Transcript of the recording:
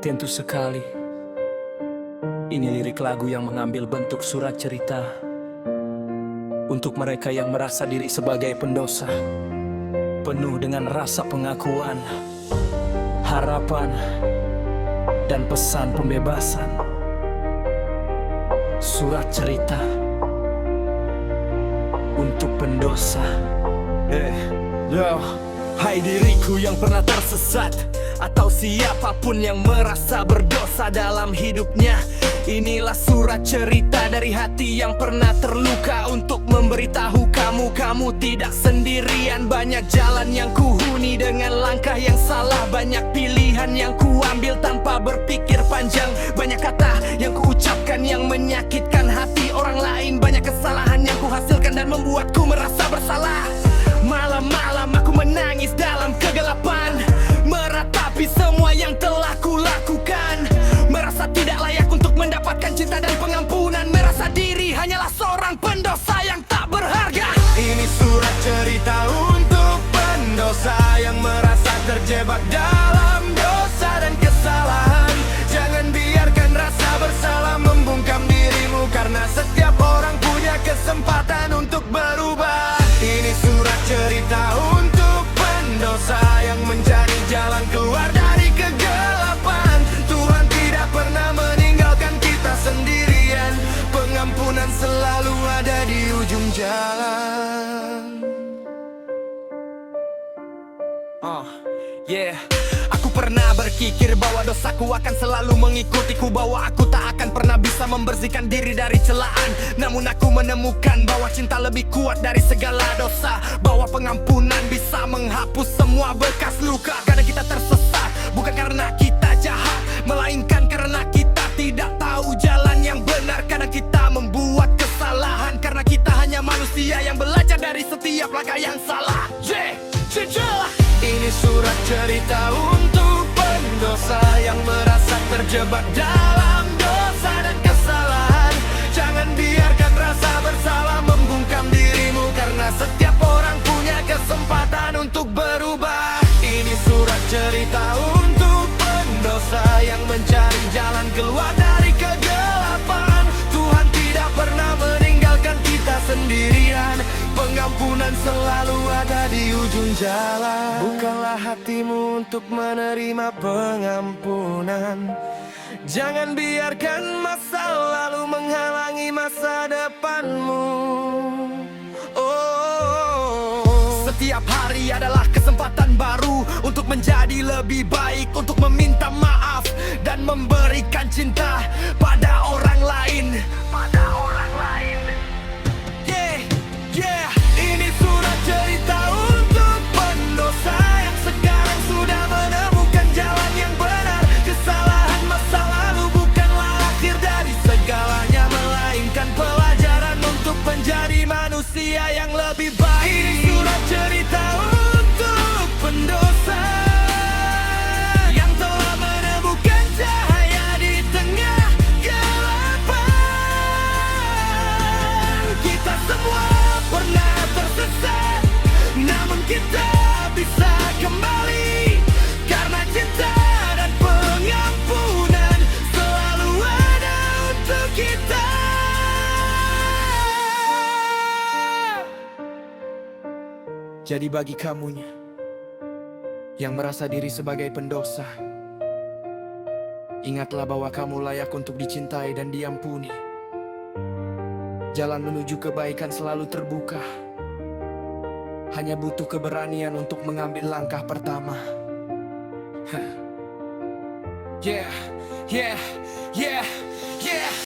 Tentu sekali, ini lirik lagu yang mengambil bentuk surat cerita untuk mereka yang merasa diri sebagai pendosa, penuh dengan rasa pengakuan, harapan, dan pesan pembebasan. Surat cerita untuk pendosa. Hai diriku yang pernah tersesat, atau siapapun yang merasa berdosa dalam hidupnya, inilah surat cerita dari hati yang pernah terluka untuk memberitahu kamu tidak sendirian. Banyak jalan yang kuhuni dengan langkah yang salah, banyak pilihan yang kuambil tanpa berpikir panjang, banyak kata yang kuucapkan yang menyakitkan hati orang lain, banyak kesalahan yang kuhasilkan dan membuatku merasa bersalah. Malam-malam aku menangis dalam kegelapan, meratapi semua yang telah kulakukan, merasa tidak layak untuk mendapatkan cinta dan pengampunan, merasa diri hanyalah seorang pendosa yang tak berharga. Ini surat cerita untuk pendosa yang merasa terjebak dalam dosa dan kesalahan. Jangan biarkan rasa bersalah membungkam dirimu, karena setiap orang punya kesempatan untuk berubah. Ini surat cerita untuk pendosa yang mencari jalan keluar dari kegelapan. Tuhan tidak pernah meninggalkan kita sendirian, pengampunan selalu ada di ujung jalan. Aku pernah berpikir bahwa dosaku akan selalu mengikutiku, bahwa aku tak akan pernah bisa membersihkan diri dari celaan. Namun aku menemukan bahwa cinta lebih kuat dari segala dosa, bahwa pengampunan bisa menghapus semua bekas luka. Karena kita tersesat bukan karena kita jahat, melainkan karena kita tidak tahu jalan yang benar. Karena kita membuat kesalahan, karena kita hanya manusia yang belajar dari setiap langkah yang salah. Ini surat cerita untuk pendosa yang merasa terjebak dalam dosa dan kesalahan. Jangan biarkan rasa bersalah membungkam dirimu, karena setiap orang punya kesempatan untuk berubah. Ini surat cerita untuk pendosa yang mencari jalan keluar dari kegelapan. Tuhan tidak pernah meninggalkan kita sendirian, pengampunan selalu ada di ujung jalan. Bukalah hatimu untuk menerima pengampunan. Jangan biarkan masa lalu menghalangi masa depanmu. Setiap hari adalah kesempatan baru untuk menjadi lebih baik, untuk meminta maaf dan memberikan cinta pada orang lain. Ini surat cerita untuk pendosa yang sekarang sudah menemukan jalan yang benar. Kesalahan masa lalu bukanlah akhir dari segalanya, melainkan pelajaran untuk menjadi manusia yang lebih baik. Ini surat cerita untuk pendosa yang telah menemukan cahaya di tengah kegelapan. Kita semua pernah tersesat, namun kita bisa kembali, karena cinta dan pengampunan selalu ada untuk kita. Jadi bagi kamunya yang merasa diri sebagai pendosa, ingatlah bahwa kamu layak untuk dicintai dan diampuni. Jalan menuju kebaikan selalu terbuka, hanya butuh keberanian untuk mengambil langkah pertama.